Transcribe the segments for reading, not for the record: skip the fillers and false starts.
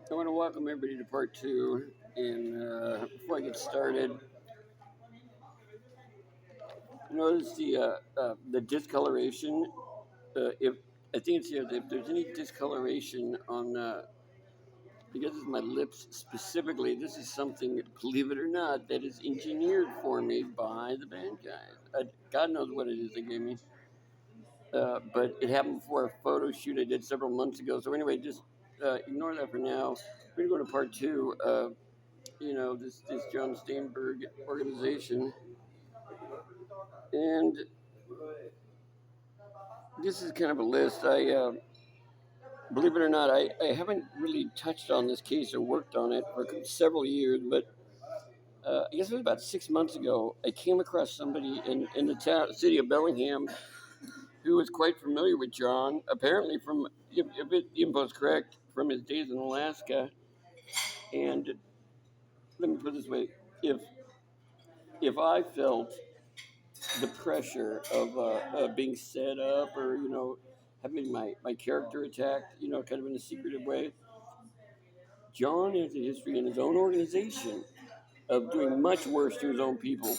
I want to welcome everybody to part two. And before I get started, notice the discoloration. If I think it's here, if there's any discoloration on, because it's my lips specifically, this is something, believe it or not, that is engineered for me by the band guys. God knows what it is they gave me. But it happened before a photo shoot I did several months ago. So anyway, just ignore that for now. We're going to go to part two. This John Staenberg organization, and this is kind of a list. Believe it or not, I haven't really touched on this case or worked on it for several years, but I guess it was about 6 months ago. I came across somebody in the city of Bellingham who was quite familiar with John, apparently from, if the info is correct, from his days in Alaska. And let me put it this way: if I felt the pressure of being set up, or having my character attacked, kind of in a secretive way, John has a history in his own organization of doing much worse to his own people,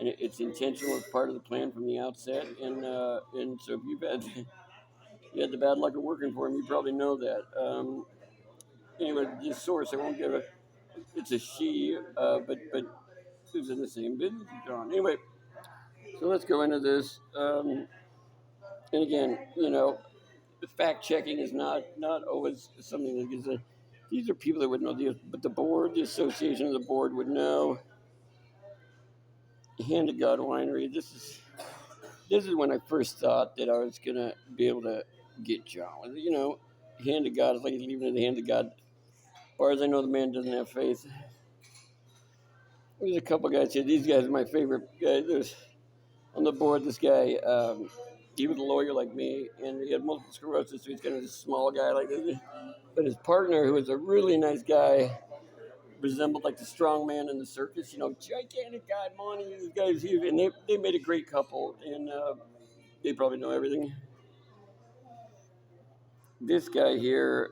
and it's intentional. It's part of the plan from the outset. And so if you had the bad luck of working for him, you probably know that. Anyway, this source, I won't give it. It's a she, but who's in the same business as John. Anyway, so let's go into this. And again, fact checking is not always something that gives a. These are people that would know these, but the association of the board would know. Hand of God Winery. This is when I first thought that I was gonna be able to get John. Hand of God is like leaving it in the hand of God. As far as I know, the man doesn't have faith. There's a couple guys here. These guys are my favorite guys. There's on the board. This guy, he was a lawyer like me, and he had multiple sclerosis, so he's kind of a small guy like this. But his partner, who was a really nice guy, resembled like the strong man in the circus. Gigantic guy, Monty. These guys huge, and they made a great couple, and they probably know everything. This guy here,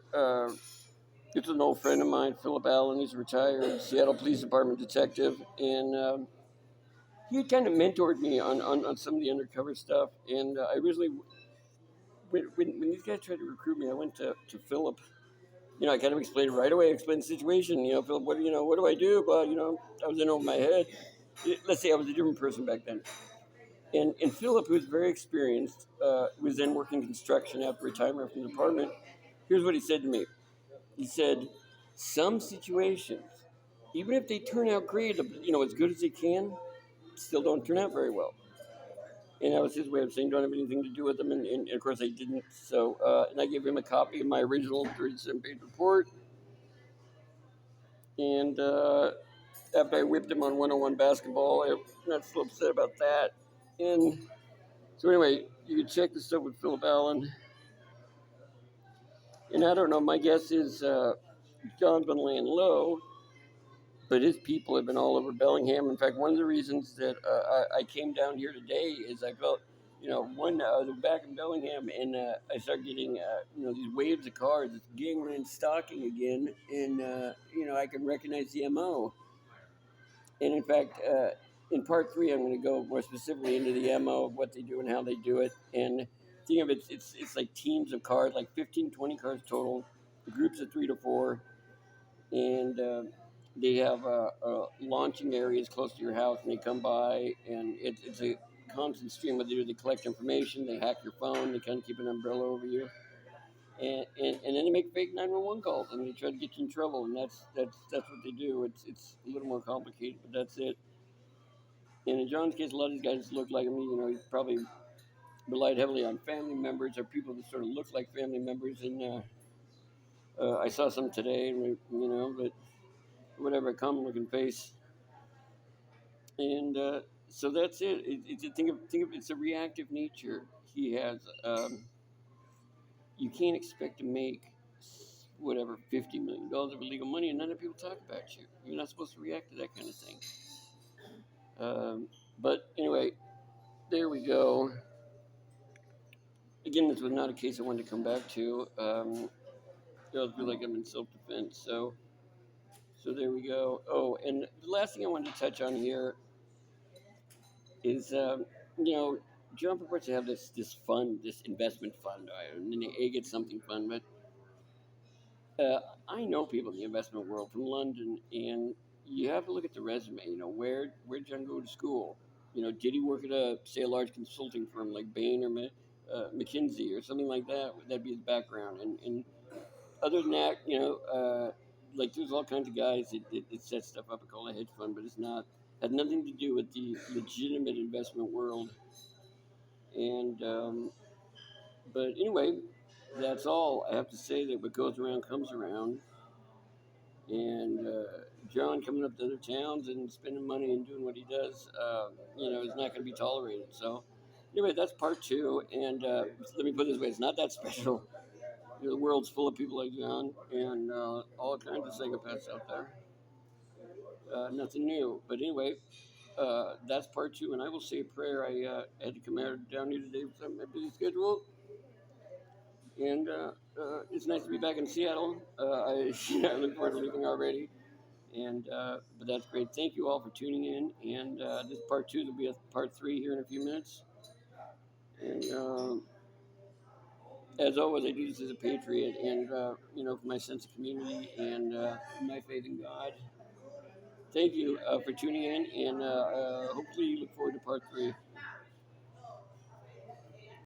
it's an old friend of mine, Philip Allen. He's a retired Seattle Police Department detective, and he kind of mentored me on some of the undercover stuff. And I originally, when these guys tried to recruit me, I went to Philip. I kind of explained right away. I explained the situation. Philip, what do I do? But I was in over my head. Let's say I was a different person back then. And Philip, who was very experienced, was then working construction after retirement from the department. Here's what he said to me. He said, some situations, even if they turn out great, as good as they can, still don't turn out very well. And that was his way of saying don't have anything to do with them. And of course I didn't. So, and I gave him a copy of my original 37-page report. And after I whipped him on 101 basketball, I'm not so upset about that. And so anyway, you can check the stuff with Philip Allen. And I don't know, my guess is John's been laying low, but his people have been all over Bellingham. In fact, one of the reasons that I came down here today is I felt, one, I was back in Bellingham, and I started getting, these waves of cars. It's gangland stalking again, and, I can recognize the MO. And in fact, in part three, I'm going to go more specifically into the MO of what they do and how they do it. And think of it, it's like teams of cars, like 15, 20 cars total, groups of 3 to 4. And they have launching areas close to your house, and they come by, and it's a constant stream of they collect information, they hack your phone, they kind of keep an umbrella over you. And then they make fake 911 calls, and they try to get you in trouble, and that's what they do. It's a little more complicated, but that's it. And in John's case, a lot of these guys look like me. He probably relied heavily on family members or people that sort of look like family members. And I saw some today, but whatever, a common looking face. And so that's it. Think of it's a reactive nature he has. You can't expect to make whatever $50 million of illegal money, and none of people talk about you. You're not supposed to react to that kind of thing. But anyway, there we go. Again, this was not a case I wanted to come back to. I'll feel like I'm in self-defense. So there we go. Oh, and the last thing I wanted to touch on here is, you know, John purports to have this fund, this investment fund, and then A gets something fun, but uh, I know people in the investment world from London, and you have to look at the resume. You know, where did John go to school? You know, did he work at a large consulting firm like Bain or McKinsey or something like that? That'd be his background. And other than that, like there's all kinds of guys that set stuff up and call a hedge fund, but it's not had nothing to do with the legitimate investment world. And but anyway, that's all I have to say. That what goes around comes around. And John coming up to other towns and spending money and doing what he does, is not going to be tolerated. So, anyway, that's part two. And let me put it this way: it's not that special. The world's full of people like John, and all kinds of psychopaths out there. Nothing new. But anyway, that's part two. And I will say a prayer. I had to come out down here today for my busy schedule, and it's nice to be back in Seattle. I look forward to leaving already. And but that's great. Thank you all for tuning in. And this part two will be a part three here in a few minutes. And as always, I do this as a patriot, and for my sense of community and my faith in God. Thank you for tuning in, and hopefully you look forward to part three.